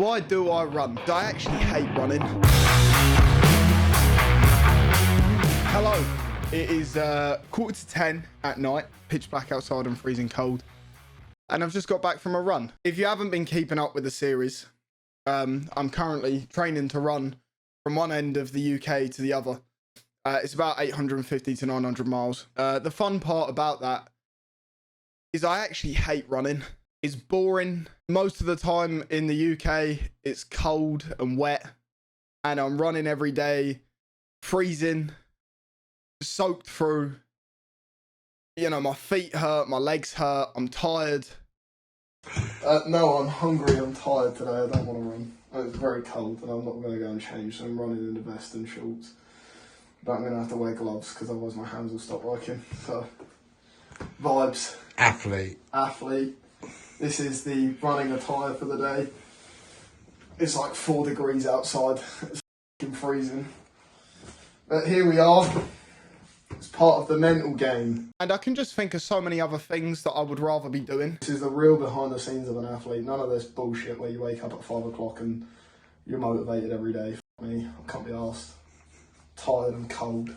Why do I run? I actually hate running. Hello, it is 9:45 at night, pitch black outside and freezing cold. And I've just got back from a run. If you haven't been keeping up with the series, I'm currently training to run from one end of the UK to the other. It's about 850 to 900 miles. The fun part about that is I actually hate running. It's boring. Most of the time in the UK, it's cold and wet. And I'm running every day, freezing, soaked through. You know, my feet hurt, my legs hurt, I'm tired. No, I'm hungry, I'm tired today, I don't want to run. It's very cold and I'm not going to go and change, so I'm running in the vest and shorts. But I'm going to have to wear gloves because otherwise my hands will stop working. So, vibes. Athlete. This is the running attire for the day. It's like 4 degrees outside. It's fucking freezing. But here we are. It's part of the mental game. And I can just think of so many other things that I would rather be doing. This is the real behind the scenes of an athlete. None of this bullshit where you wake up at 5 o'clock and you're motivated every day. F me, I can't be arsed. Tired and cold.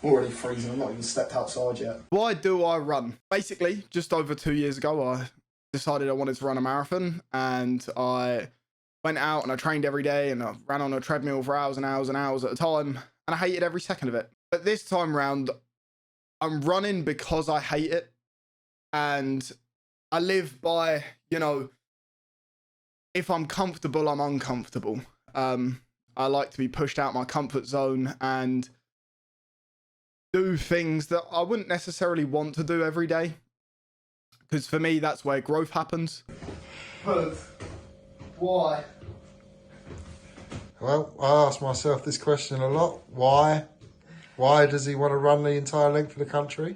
Already freezing, I've not even stepped outside yet. Why do I run? Basically, just over 2 years ago, I decided I wanted to run a marathon, and I went out and I trained every day and I ran on a treadmill for hours and hours and hours at a time, and I hated every second of it. But this time round, I'm running because I hate it, and I live by, you know, if I'm comfortable, I'm uncomfortable. I like to be pushed out my comfort zone and do things that I wouldn't necessarily want to do every day. Because for me, that's where growth happens. But why? Well, I ask myself this question a lot. Why? Why does he want to run the entire length of the country?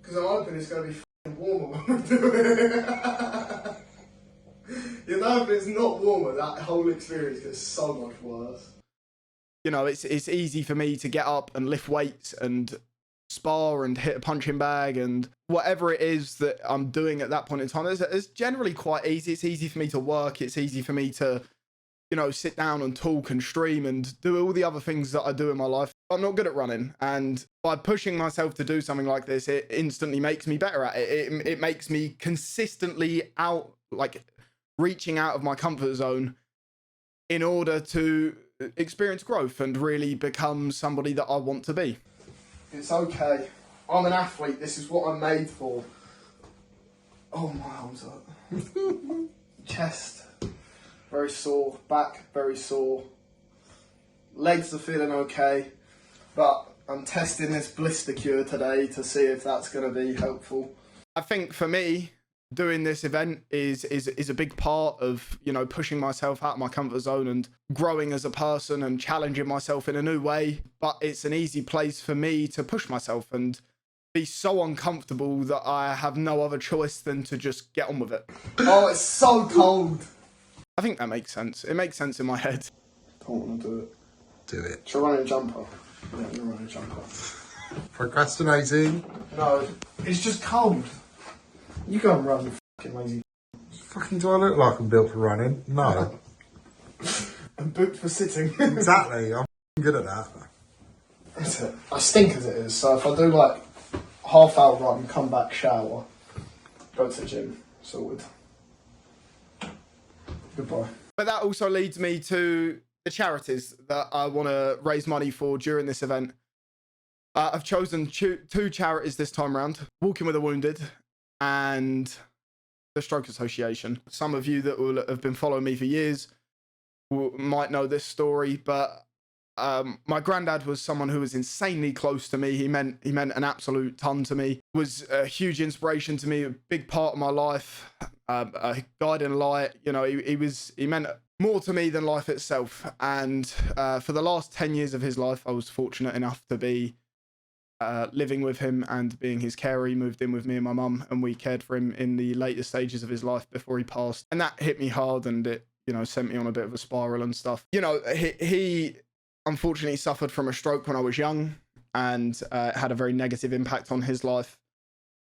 Because I'm hoping it's going to be f***ing warmer when we do it. You know, if it's not warmer, that whole experience gets so much worse. You know, it's easy for me to get up and lift weights and spar and hit a punching bag and whatever it is that I'm doing at that point in time. It's generally quite easy. It's easy for me to work. It's easy for me to, you know, sit down and talk and stream and do all the other things that I do in my life. I'm not good at running, and by pushing myself to do something like this, it instantly makes me better at it. It makes me consistently reaching out of my comfort zone in order to experience growth and really become somebody that I want to be. It's okay. I'm an athlete. This is what I'm made for. Oh, my arms hurt. Chest, very sore. Back, very sore. Legs are feeling okay. But I'm testing this blister cure today to see if that's going to be helpful. I think for me, doing this event is a big part of, you know, pushing myself out of my comfort zone and growing as a person and challenging myself in a new way. But it's an easy place for me to push myself and be so uncomfortable that I have no other choice than to just get on with it. Oh, it's so cold. I think that makes sense. It makes sense in my head. Don't want to do it. Do it. Shall I run a jumper? Yeah, I'm running a jumper. Procrastinating? No, it's just cold. You go and run, you fucking lazy. Fucking do I look like I'm built for running? No. I'm booked for sitting. Exactly, I'm good at that. That's it. I stink as it is, so if I do like half-hour run, come back, shower, go to the gym, sorted. Goodbye. But that also leads me to the charities that I want to raise money for during this event. I've chosen two charities this time around: Walking with the Wounded and the Stroke Association. Some of you that will have been following me for years might know this story, but my granddad was someone who was insanely close to me. He meant an absolute ton to me. Was a huge inspiration to me, a big part of my life, a guiding light. You know, he meant more to me than life itself. And for the last 10 years of his life, I was fortunate enough to be living with him and being his carer. He moved in with me and my mum, and we cared for him in the later stages of his life before he passed. And that hit me hard, and it, you know, sent me on a bit of a spiral and stuff. You know, he unfortunately suffered from a stroke when I was young, and had a very negative impact on his life.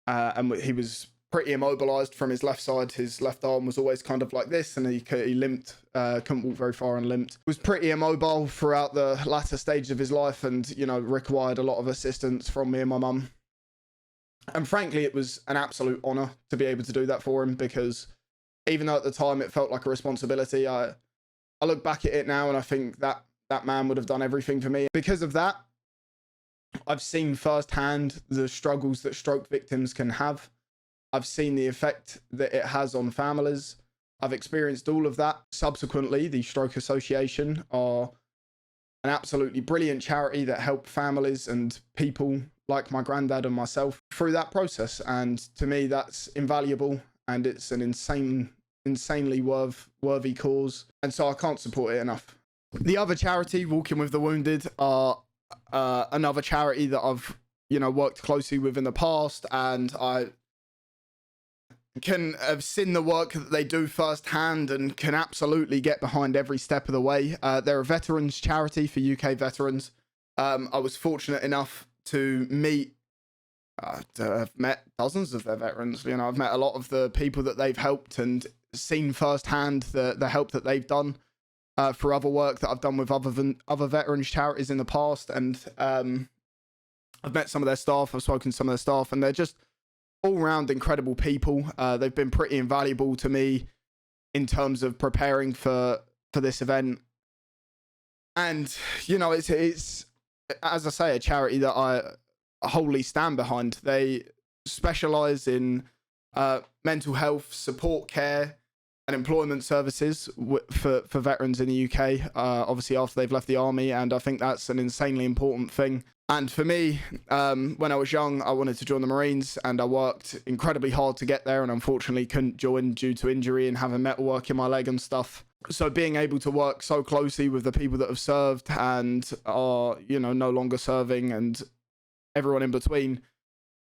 And he was pretty immobilized from his left side. His left arm was always kind of like this, and he limped, couldn't walk very far and limped. Was pretty immobile throughout the latter stages of his life, and, you know, required a lot of assistance from me and my mum. And frankly, it was an absolute honor to be able to do that for him, because even though at the time it felt like a responsibility, I look back at it now and I think that that man would have done everything for me. Because of that, I've seen firsthand the struggles that stroke victims can have. I've seen the effect that it has on families. I've experienced all of that. Subsequently, the Stroke Association are an absolutely brilliant charity that help families and people like my granddad and myself through that process. And to me, that's invaluable, and it's an insanely worthy cause. And so I can't support it enough. The other charity, Walking with the Wounded, are another charity that I've, you know, worked closely with in the past, and I can have seen the work that they do firsthand and can absolutely get behind every step of the way. They're a veterans charity for UK veterans. I was fortunate enough to have met dozens of their veterans. You know, I've met a lot of the people that they've helped and seen firsthand the help that they've done for other work that I've done with other veterans charities in the past. And I've met some of their staff, I've spoken to some of their staff, and they're just all-round incredible people. They've been pretty invaluable to me in terms of preparing for this event. And, you know, it's as I say, a charity that I wholly stand behind. They specialize in mental health, support care, and employment services for veterans in the UK, obviously after they've left the army, and I think that's an insanely important thing. And for me, when I was young, I wanted to join the Marines, and I worked incredibly hard to get there, and unfortunately couldn't join due to injury and having metalwork in my leg and stuff. So being able to work so closely with the people that have served and are, you know, no longer serving, and everyone in between,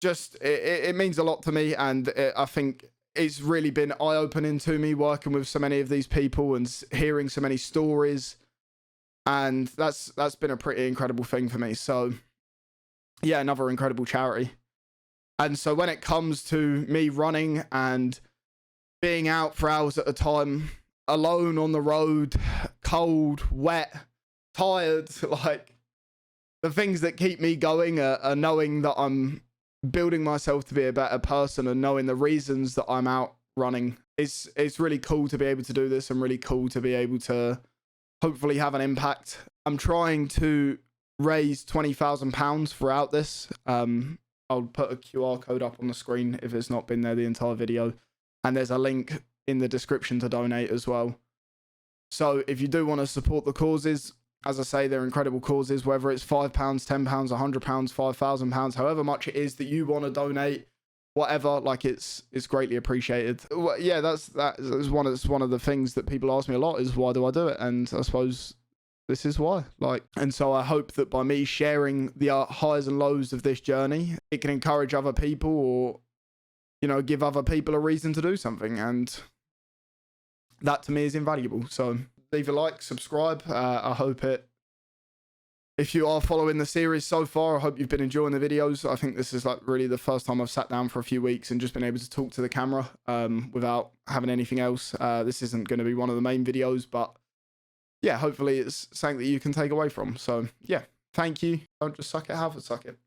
just it means a lot to me. And I think it's really been eye-opening to me working with so many of these people and hearing so many stories, and that's been a pretty incredible thing for me. So yeah, another incredible charity. And so when it comes to me running and being out for hours at a time, alone on the road, cold, wet, tired, like, the things that keep me going are knowing that I'm building myself to be a better person, and knowing the reasons that I'm out running. It's really cool to be able to do this, and really cool to be able to hopefully have an impact. I'm trying to raise £20,000 throughout this. I'll put a QR code up on the screen if it's not been there the entire video, and there's a link in the description to donate as well. So if you do want to support the causes, as I say, they're incredible causes, whether it's £5, £10, £100, £5,000, however much it is that you want to donate, whatever, like, it's greatly appreciated. Yeah, that's one of the things that people ask me a lot is, why do I do it? And I suppose this is why. Like, and so I hope that by me sharing the highs and lows of this journey, it can encourage other people, or, you know, give other people a reason to do something. And that to me is invaluable. So leave a like, subscribe. I hope if you are following the series so far, I hope you've been enjoying the videos. I think this is like really the first time I've sat down for a few weeks and just been able to talk to the camera without having anything else. This isn't going to be one of the main videos, but yeah, hopefully it's something that you can take away from. So yeah, thank you. Don't just suck it, Halfordsuck it.